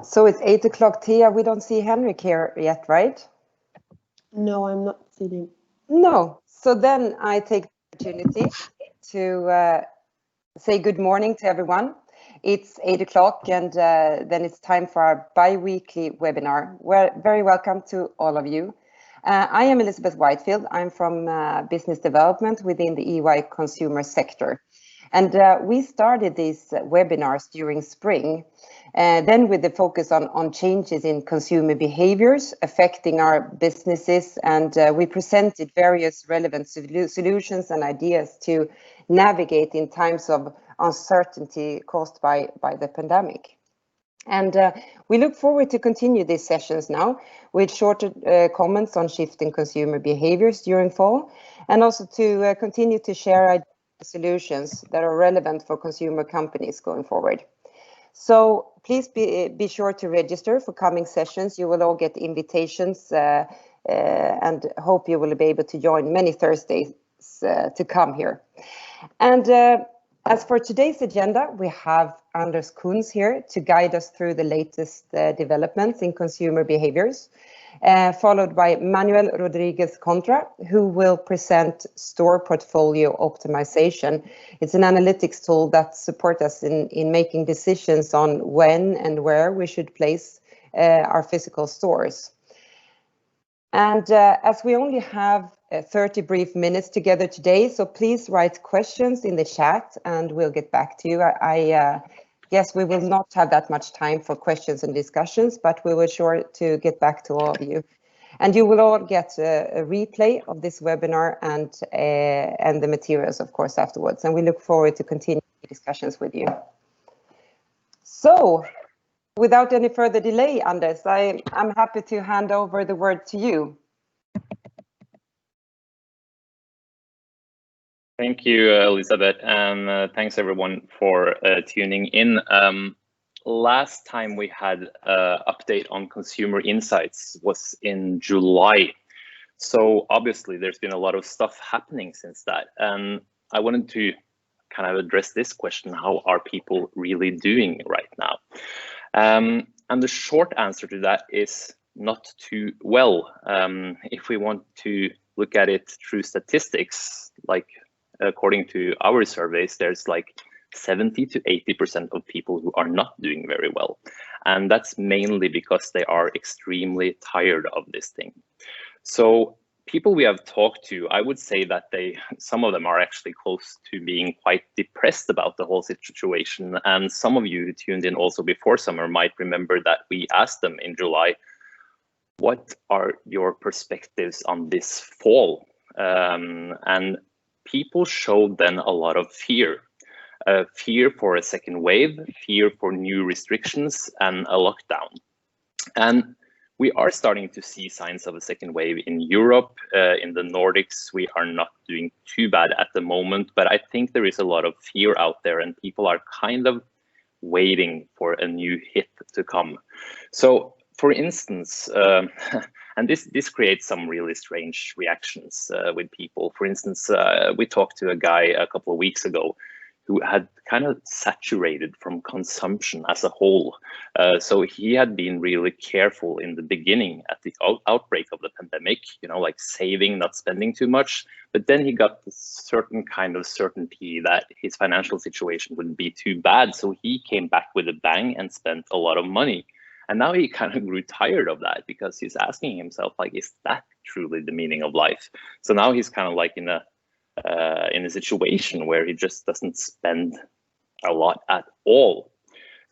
So it's 8 o'clock, Tia. We don't see Henrik here yet, right? No, I'm not seeing. No. So then I take the opportunity to say good morning to everyone. It's 8 o'clock and then it's time for our bi-weekly webinar. Well, very welcome to all of you. I am Elizabeth Whitefield. I'm from business development within the EY consumer sector. And we started these webinars during spring, then with the focus on changes in consumer behaviors affecting our businesses. And we presented various relevant solutions and ideas to navigate in times of uncertainty caused by the pandemic. And we look forward to continue these sessions now with shorter comments on shifting consumer behaviors during fall, and also to continue to share solutions that are relevant for consumer companies going forward. So please be sure to register for coming sessions. You will all get invitations and hope you will be able to join many Thursdays to come here. And as for today's agenda, we have Anders Kunz here to guide us through the latest developments in consumer behaviors, followed by Manuel Rodriguez Contra, who will present store portfolio optimization. It's an analytics tool that supports us in making decisions on when and where we should place our physical stores. And as we only have 30 brief minutes together today, so please write questions in the chat and we'll get back to you. I guess we will not have that much time for questions and discussions, but we will sure to get back to all of you. And you will all get a replay of this webinar and the materials, of course, afterwards. And we look forward to continue discussions with you. So, without any further delay, Anders, I'm happy to hand over the word to you. Thank you, Elizabeth, and thanks everyone for tuning in. Last time we had an update on consumer insights was in July. So obviously there's been a lot of stuff happening since that. And I wanted to kind of address this question: how are people really doing right now? And the short answer to that is not too well. If we want to look at it through statistics, like according to our surveys, there's like 70 to 80% of people who are not doing very well. And that's mainly because they are extremely tired of this thing. So people we have talked to, I would say that some of them are actually close to being quite depressed about the whole situation. And some of you who tuned in also before summer might remember that we asked them in July, what are your perspectives on this fall? And people showed then a lot of fear. Fear for a second wave, fear for new restrictions and a lockdown. And we are starting to see signs of a second wave in Europe. In the Nordics, we are not doing too bad at the moment, but I think there is a lot of fear out there and people are kind of waiting for a new hit to come. So for instance, and this creates some really strange reactions with people. For instance, we talked to a guy a couple of weeks ago who had kind of saturated from consumption as a whole. So he had been really careful in the beginning at the outbreak of the pandemic, you know, like saving, not spending too much. But then he got a certain kind of certainty that his financial situation wouldn't be too bad. So he came back with a bang and spent a lot of money. And now he kind of grew tired of that because he's asking himself, like, is that truly the meaning of life? So now he's kind of like in a situation where he just doesn't spend a lot at all.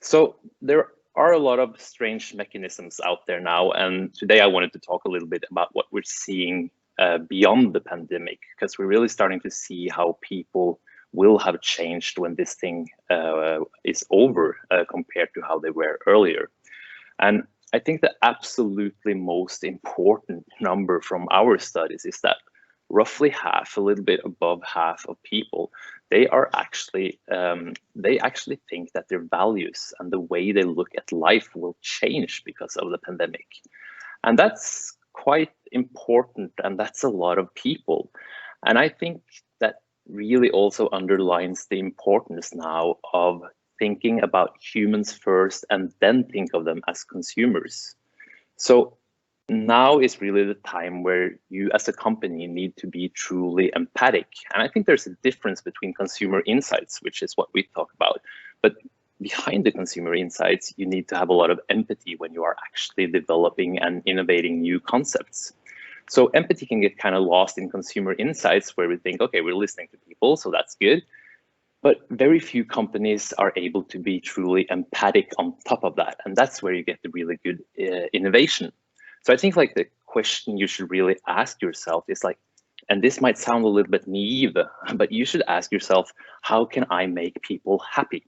So there are a lot of strange mechanisms out there now. And today I wanted to talk a little bit about what we're seeing beyond the pandemic, because we're really starting to see how people will have changed when this thing is over compared to how they were earlier. And I think the absolutely most important number from our studies is that roughly half, a little bit above half of people, they actually think that their values and the way they look at life will change because of the pandemic. And that's quite important, and that's a lot of people. And I think that really also underlines the importance now of thinking about humans first and then think of them as consumers. So now is really the time where you as a company need to be truly empathic. And I think there's a difference between consumer insights, which is what we talk about. But behind the consumer insights, you need to have a lot of empathy when you are actually developing and innovating new concepts. So empathy can get kind of lost in consumer insights where we think, okay, we're listening to people, so that's good. But very few companies are able to be truly empathic on top of that. And that's where you get the really good innovation. So I think like the question you should really ask yourself is like, and this might sound a little bit naive, but you should ask yourself, how can I make people happy?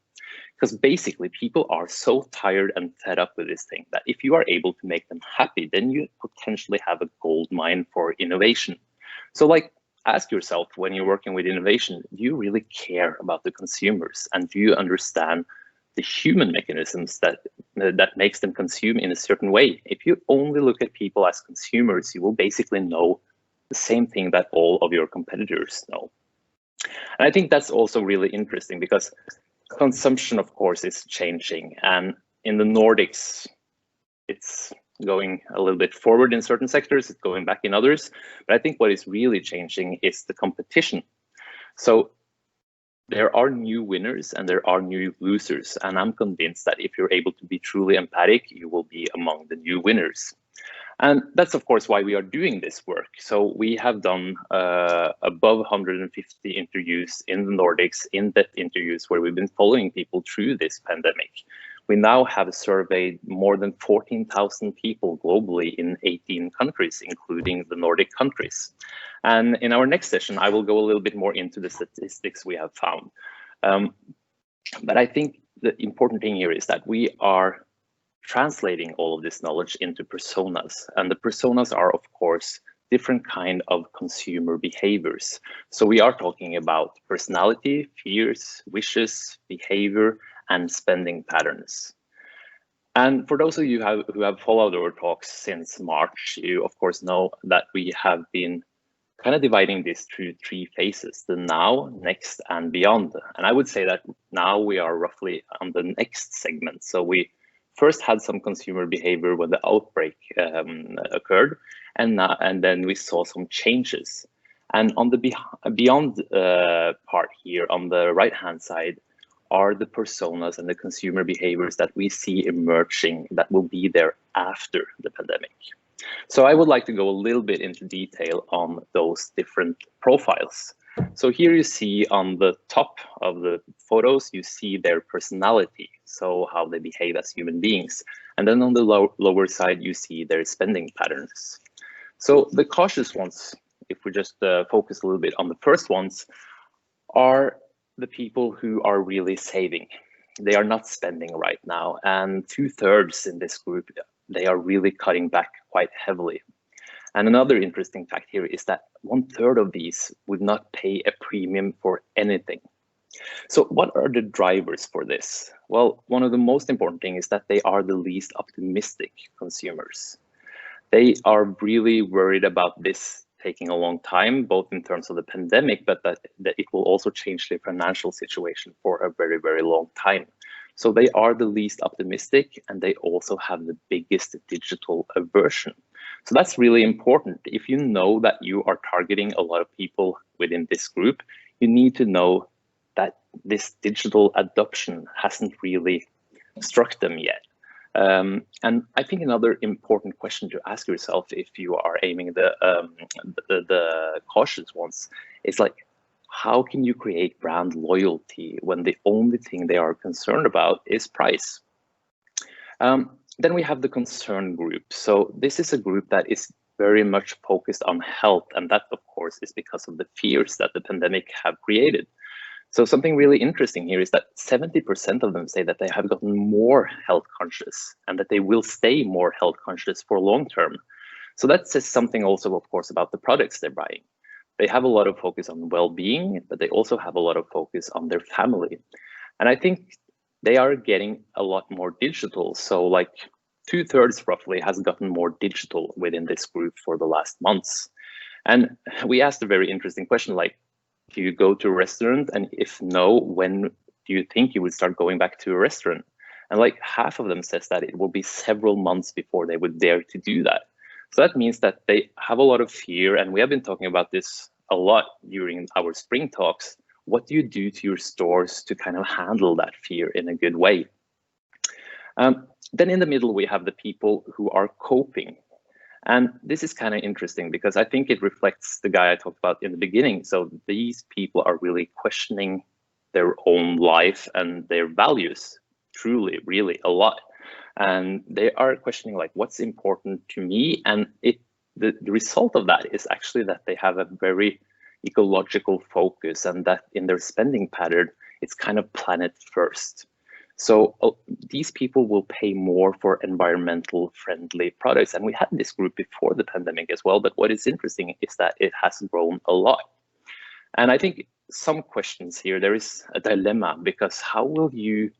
Because basically people are so tired and fed up with this thing that if you are able to make them happy, then you potentially have a gold mine for innovation. So like, ask yourself when you're working with innovation, do you really care about the consumers? And do you understand the human mechanisms that makes them consume in a certain way? If you only look at people as consumers, you will basically know the same thing that all of your competitors know. And I think that's also really interesting because consumption, of course, is changing. And in the Nordics, it's going a little bit forward in certain sectors, it's going back in others. But I think what is really changing is the competition. So there are new winners and there are new losers. And I'm convinced that if you're able to be truly empathic, you will be among the new winners. And that's, of course, why we are doing this work. So we have done above 150 interviews in the Nordics, in-depth interviews where we've been following people through this pandemic. We now have surveyed more than 14,000 people globally in 18 countries, including the Nordic countries. And in our next session, I will go a little bit more into the statistics we have found. But I think the important thing here is that we are translating all of this knowledge into personas. And the personas are, of course, different kind of consumer behaviors. So we are talking about personality, fears, wishes, behavior, and spending patterns. And for those of you who have followed our talks since March, you of course know that we have been kind of dividing this through 3 phases, the now, next, and beyond. And I would say that now we are roughly on the next segment. So we first had some consumer behavior when the outbreak occurred, and then we saw some changes. And on the beyond part here, on the right-hand side, are the personas and the consumer behaviors that we see emerging that will be there after the pandemic. So I would like to go a little bit into detail on those different profiles. So here you see on the top of the photos, you see their personality, so how they behave as human beings. And then on the lower side, you see their spending patterns. So the cautious ones, if we just focus a little bit on the first ones, are the people who are really saving. They are not spending right now. And 2/3 in this group, they are really cutting back quite heavily. And another interesting fact here is that 1/3 of these would not pay a premium for anything. So what are the drivers for this? Well, one of the most important things is that they are the least optimistic consumers. They are really worried about this taking a long time, both in terms of the pandemic, but that it will also change their financial situation for a very, very long time. So they are the least optimistic, and they also have the biggest digital aversion. So that's really important. If you know that you are targeting a lot of people within this group, you need to know that this digital adoption hasn't really struck them yet. And I think another important question to ask yourself if you are aiming the cautious ones is like, how can you create brand loyalty when the only thing they are concerned about is price? Then we have the concern group. So this is a group that is very much focused on health, and that of course is because of the fears that the pandemic have created. So something really interesting here is that 70% of them say that they have gotten more health conscious and that they will stay more health conscious for long term. So that says something also, of course, about the products they're buying. They have a lot of focus on well-being, but they also have a lot of focus on their family. And I think they are getting a lot more digital. So like 2/3 roughly has gotten more digital within this group for the last months. And we asked a very interesting question, like, do you go to a restaurant? And if no, when do you think you would start going back to a restaurant? And like half of them says that it will be several months before they would dare to do that. So that means that they have a lot of fear, and we have been talking about this a lot during our spring talks. What do you do to your stores to kind of handle that fear in a good way? Then in the middle, we have the people who are coping. And this is kind of interesting because I think it reflects the guy I talked about in the beginning. So these people are really questioning their own life and their values, truly, really a lot. And they are questioning like, what's important to me? And the result of that is actually that they have a very ecological focus, and that in their spending pattern, it's kind of planet first. So these people will pay more for environmental friendly products. And we had this group before the pandemic as well. But what is interesting is that it has grown a lot. And I think some questions here, there is a dilemma, because how will you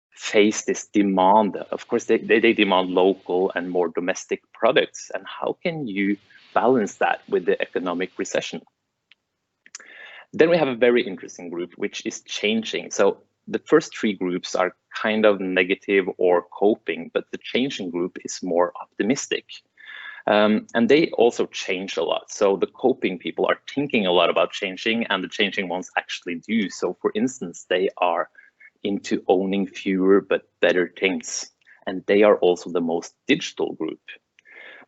face this demand? Of course, they demand local and more domestic products. And how can you balance that with the economic recession? Then we have a very interesting group, which is changing. So the first three groups are kind of negative or coping, but the changing group is more optimistic. And they also change a lot. So the coping people are thinking a lot about changing, and the changing ones actually do. So for instance, they are into owning fewer but better things. And they are also the most digital group.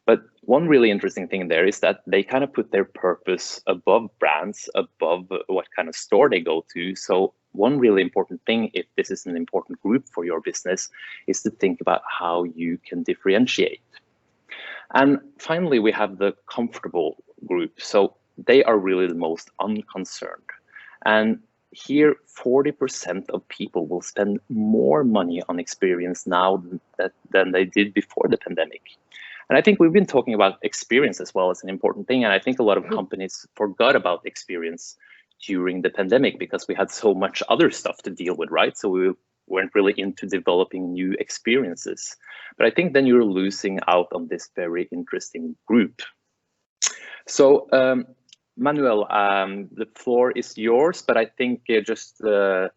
But one really interesting thing there is that they kind of put their purpose above brands, above what kind of store they go to. So one really important thing, if this is an important group for your business, is to think about how you can differentiate. And finally, we have the comfortable group. So they are really the most unconcerned. And here, 40% of people will spend more money on experience now than they did before the pandemic. And I think we've been talking about experience as well as an important thing. And I think a lot of companies forgot about experience during the pandemic because we had so much other stuff to deal with, right? So we weren't really into developing new experiences. But I think then you're losing out on this very interesting group. So Manuel, the floor is yours, but I think just to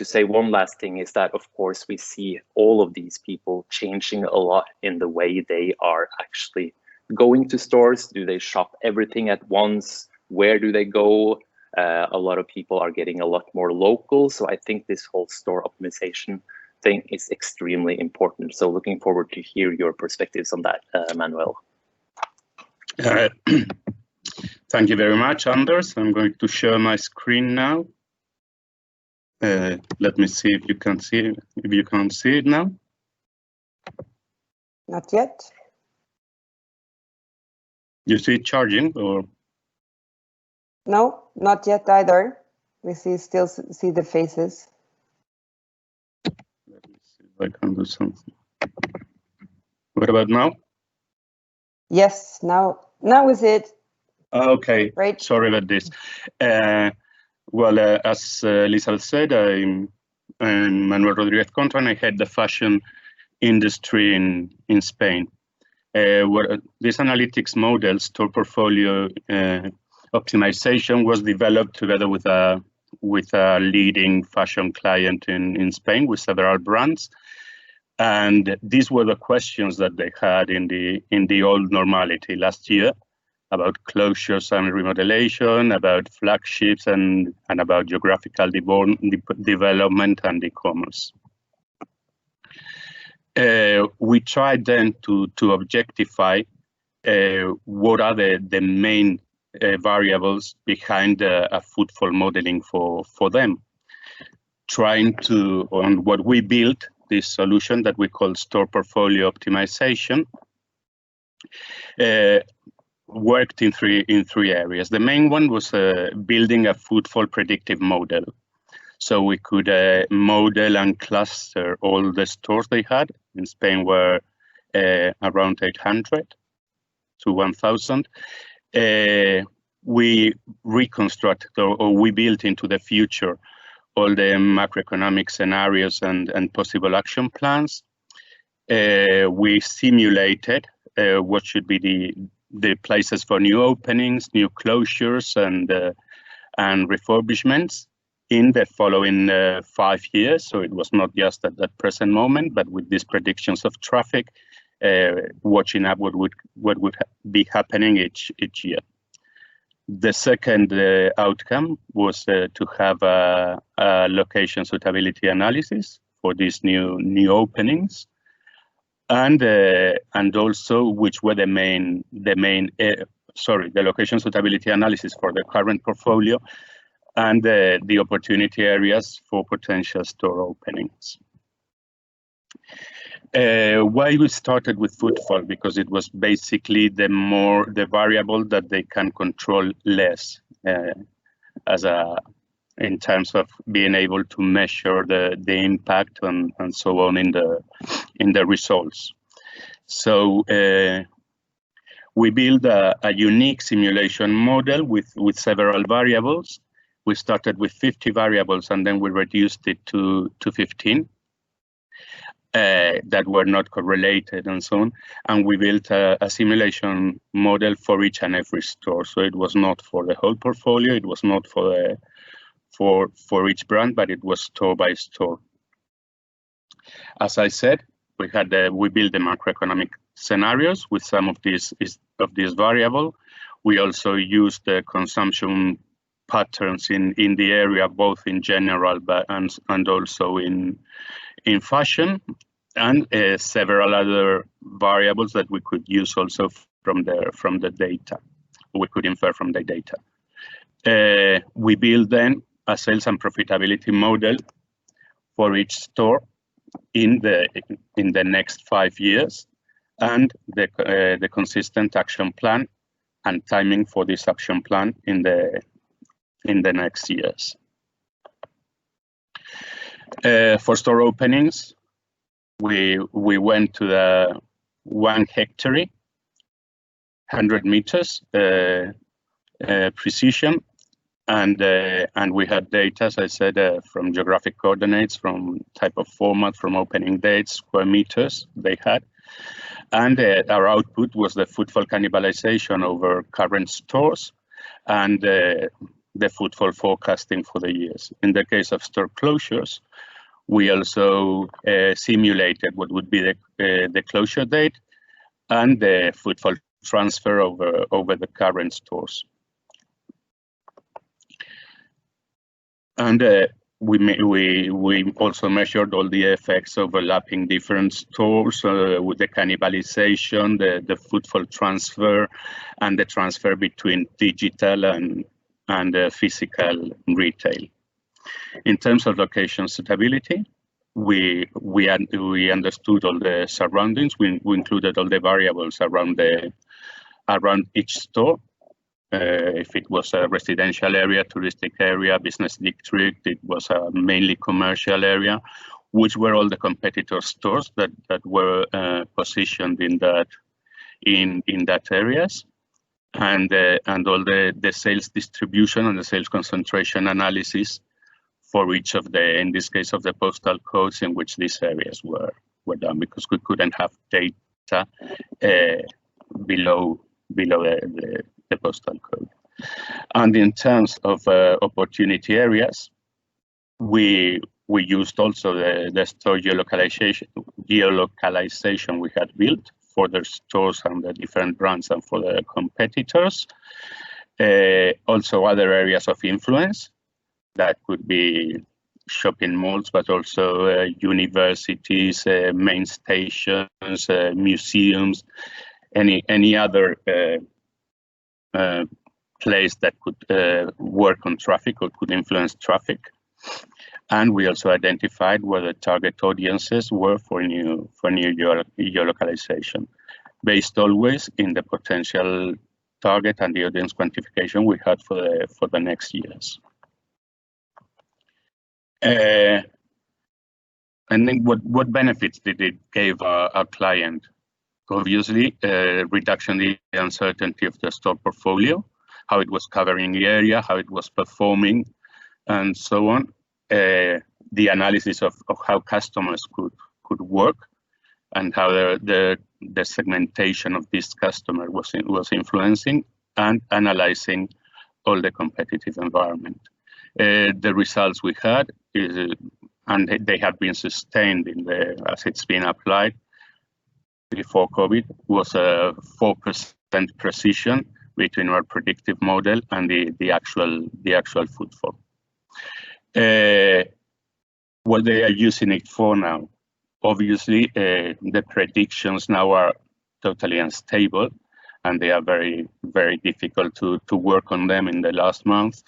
say one last thing is that, of course, we see all of these people changing a lot in the way they are actually going to stores. Do they shop everything at once? Where do they go? A lot of people are getting a lot more local. So I think this whole store optimization thing is extremely important. So looking forward to hear your perspectives on that, Manuel. Thank you very much, Anders. I'm going to share my screen now. Let me see if you can see it now. Not yet. You see it charging, or? No, not yet either. We still see the faces. Let me see if I can do something. What about now? Yes, now is it. Okay, Great. Sorry about this. Well, as Elizabeth said, I'm Manuel Rodriguez Contra, and I head the fashion industry in Spain. Where this analytics model, store portfolio optimization, was developed together with a leading fashion client in Spain with several brands. And these were the questions that they had in the old normality last year, about closures and remodelation, about flagships, and about geographical development and e-commerce. We tried then to objectify what are the main variables behind a footfall modeling for them. On what we built, this solution that we call store portfolio optimization, worked in three areas. The main one was building a footfall predictive model. So we could model and cluster all the stores they had. In Spain were around 800 to 1,000. We reconstructed or we built into the future all the macroeconomic scenarios and possible action plans. We simulated what should be the places for new openings, new closures, and refurbishments in the following 5 years. So it was not just at that present moment, but with these predictions of traffic, watching up what would be happening each year. The second outcome was to have a location suitability analysis for these new openings, and also which were the location suitability analysis for the current portfolio, and the opportunity areas for potential store openings. Why we started with footfall? Because it was basically the variable that they can control less in terms of being able to measure the impact and so on in the results. So we built a unique simulation model with several variables. We started with 50 variables, and then we reduced it to 15 that were not correlated and so on. And we built a simulation model for each and every store. So it was not for the whole portfolio, it was not for each brand, but it was store by store. As I said, we built the macroeconomic scenarios with some of these variable. We also used the consumption patterns in the area, both in general and also in fashion, and several other variables that we could use also from the data. We could infer from the data. We built then a sales and profitability model for each store in the next 5 years, and the consistent action plan and timing for this action plan in the next years. For store openings, we went to the 1 hectare, 100 meters precision, and we had data, as I said, from geographic coordinates, from type of format, from opening dates, square meters they had, and our output was the footfall cannibalization over current stores and the footfall forecasting for the years. In the case of store closures, we also simulated what would be the closure date and the footfall transfer over the current stores. And we also measured all the effects overlapping different stores with the cannibalization, the footfall transfer, and the transfer between digital and physical retail. In terms of location suitability, we understood all the surroundings. We included all the variables around each store. If it was a residential area, touristic area, business district, it was a mainly commercial area, which were all the competitor stores that were positioned in that areas, and all the sales distribution and the sales concentration analysis for each of in this case of the postal codes in which these areas were done, because we couldn't have data below the postal code. And in terms of opportunity areas, we used also the store geolocalization we had built for the stores and the different brands and for the competitors. Also other areas of influence that could be shopping malls, but also universities, main stations, museums, any other place that could work on traffic or could influence traffic. And we also identified where the target audiences were for new geolocalization, based always in the potential target and the audience quantification we had for the next years. And then what benefits did it give our client? Obviously, reduction in the uncertainty of the store portfolio, how it was covering the area, how it was performing, and so on. The analysis of how customers could work and how the segmentation of this customer was influencing, and analyzing all the competitive environment. The results we had is, and they have been sustained as it's been applied before COVID, was a 4% precision between our predictive model and the actual footfall. What they are using it for now, obviously, the predictions now are totally unstable, and they are very, very difficult to work on them in the last month.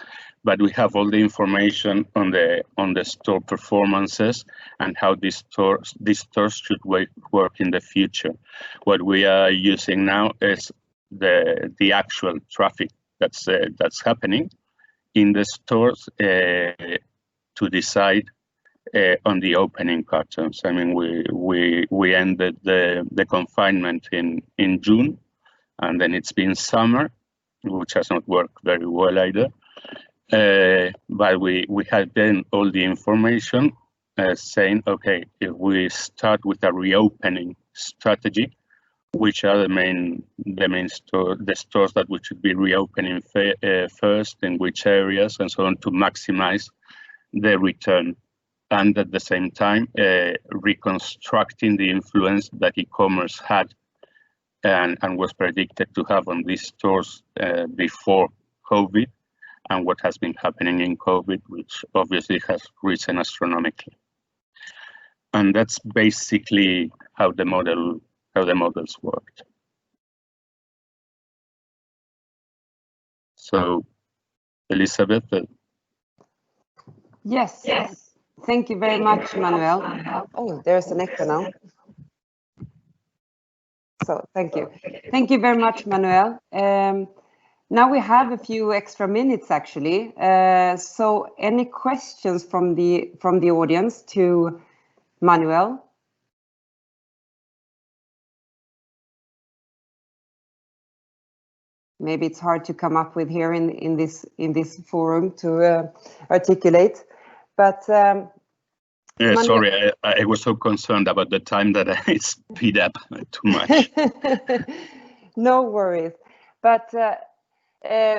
But we have all the information on the store performances and how these stores should work in the future. What we are using now is the actual traffic that's happening in the stores to decide on the opening patterns. I mean, we ended the confinement in June, and then it's been summer, which has not worked very well either. But we had then all the information saying, okay, if we start with a reopening strategy, which are the stores that we should be reopening first, in which areas, and so on, to maximize the return, and at the same time reconstructing the influence that e-commerce had and was predicted to have on these stores before COVID, and what has been happening in COVID, which obviously has risen astronomically. And that's basically how the models worked. So, Elizabeth. Yes. Thank you very much, Manuel. Oh, there's an echo now. So thank you. Thank you very much, Manuel. Now we have a few extra minutes, actually. So any questions from the audience to Manuel? Maybe it's hard to come up with here in this forum to articulate, but sorry, I was so concerned about the time that I speed up too much. No worries, but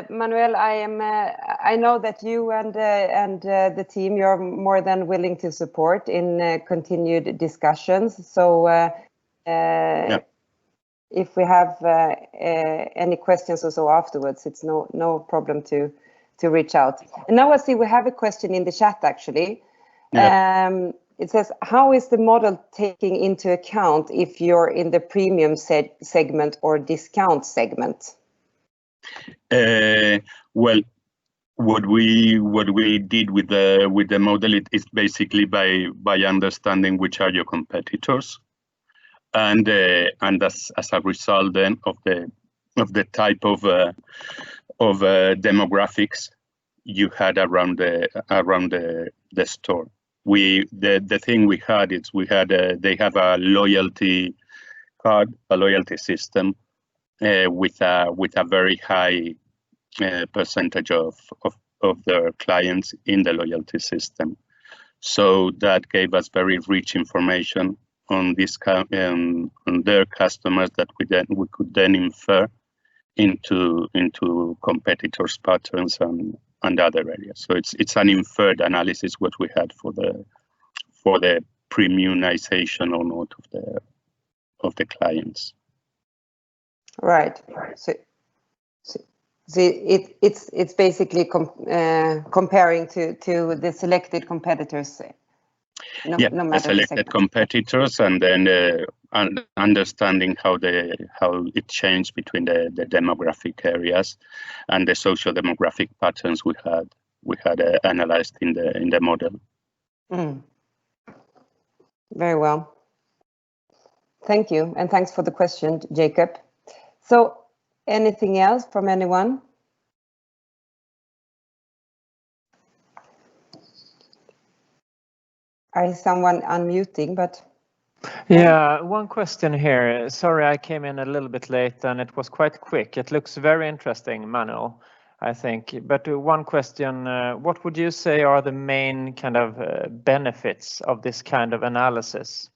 Manuel, I know that you and the team, you're more than willing to support in continued discussions. So Yeah. If we have any questions or so afterwards, it's no problem to reach out. And now I see we have a question in the chat, actually. Yeah. It says, how is the model taking into account if you're in the premium segment or discount segment? Well, what we did with the model is basically by understanding which are your competitors, and as a result then of the type of demographics you had around the store. The thing we had is they have a loyalty card, a loyalty system with a very high percentage of their clients in the loyalty system. So that gave us very rich information on their customers that we could then infer into competitors' patterns and other areas. So it's an inferred analysis what we had for the premiumization or not of the clients. Right. So it's basically comparing to the selected competitors. The selected competitors, and then understanding how it changed between the demographic areas and the social demographic patterns we had analyzed in the model. Very well. Thank you, and thanks for the question, Jacob. So, anything else from anyone? Is someone unmuting, but... Yeah, one question here. Sorry, I came in a little bit late and it was quite quick. It looks very interesting, Manuel, I think. But one question, what would you say are the main kind of benefits of this kind of analysis?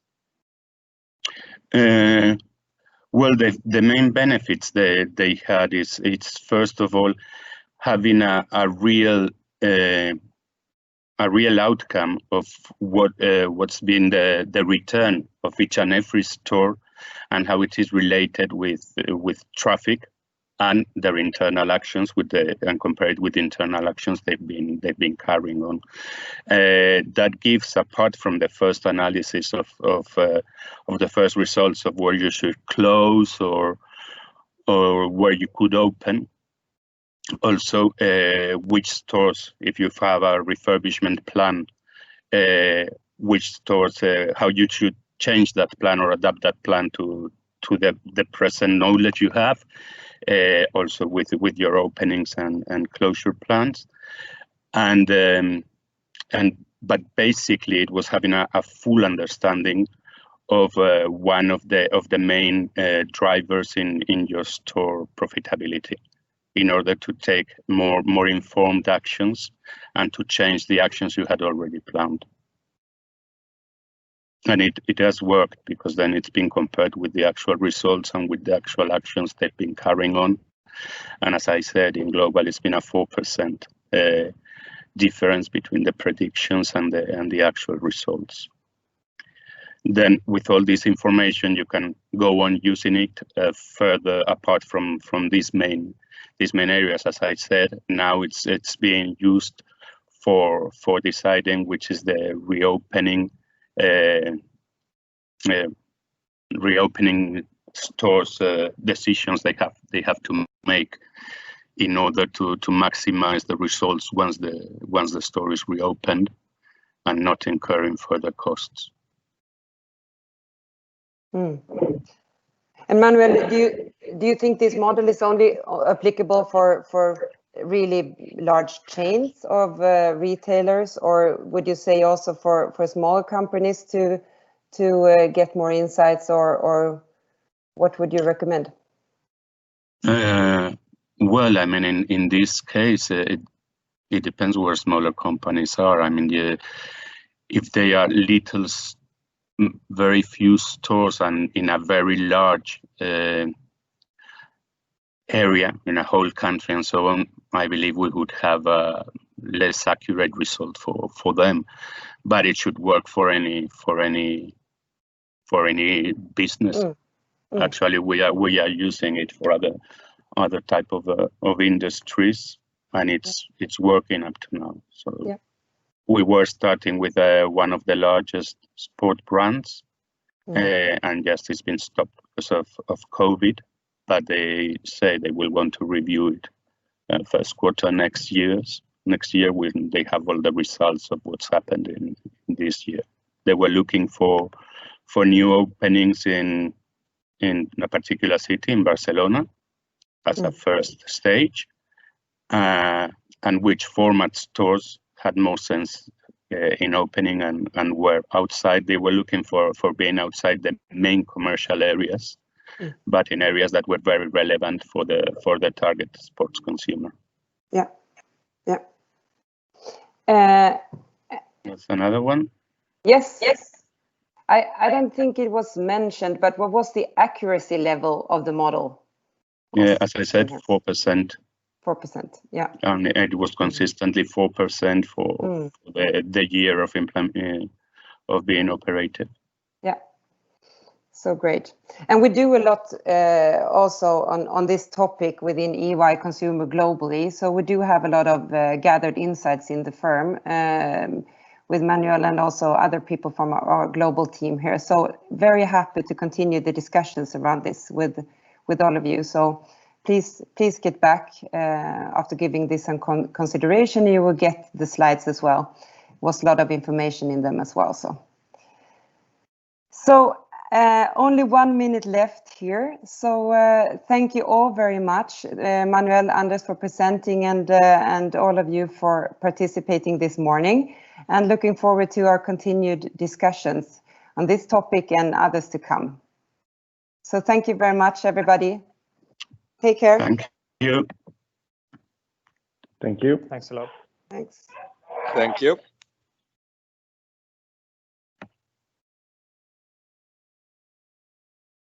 Well, the main benefits they had is it's first of all having a real a real outcome of what's been the return of each and every store and how it is related with traffic and their internal actions and compared with internal actions they've been carrying on. That gives, apart from the first analysis of the first results of where you should close or where you could open, also which stores, if you have a refurbishment plan, which stores, how you should change that plan or adapt that plan to the present knowledge you have, also with your openings and closure plans, but basically it was having a full understanding of one of the main drivers in your store profitability, in order to take more informed actions and to change the actions you had already planned. And it has worked, because then it's been compared with the actual results and with the actual actions they've been carrying on. And as I said, in global, it's been a 4% difference between the predictions and the actual results. Then with all this information, you can go on using it further apart from these main areas. As I said, now it's being used for deciding which is the reopening stores decisions they have to make in order to maximize the results once the store is reopened and not incurring further costs. And Manuel, do you think this model is only applicable for really large chains of retailers, or would you say also for small companies to get more insights, or what would you recommend? Well, I mean, in this case, it depends where smaller companies are. I mean, if they are little, very few stores and in a very large area, in a whole country and so on, I believe we would have a less accurate result for them. But it should work for any business. Actually, we are using it for other type of industries, and it's working up to now. So yeah. We were starting with one of the largest sport brands, and yes, it's been stopped because of COVID, but they say they will want to review it first quarter next year when they have all the results of what's happened in this year. They were looking for new openings in a particular city in Barcelona as a first stage, and which format stores had more sense in opening and were outside. They were looking for being outside the main commercial areas, but in areas that were very relevant for the target sports consumer. Yeah. That's another one. Yes. I don't think it was mentioned, but what was the accuracy level of the model? Yeah, as I said, 4%. 4%, yeah. And it was consistently 4% for the year of being operated. Yeah, so great. And we do a lot also on this topic within EY Consumer globally. So we do have a lot of gathered insights in the firm with Manuel and also other people from our global team here. So very happy to continue the discussions around this with all of you. So please get back after giving this some consideration. You will get the slides as well. Was a lot of information in them as well. So only 1 minute left here. So thank you all very much, Manuel, Anders, for presenting, and all of you for participating this morning. And looking forward to our continued discussions on this topic and others to come. So thank you very much, everybody. Take care. Thank you. Thank you. Thanks a lot. Thanks. Thank you.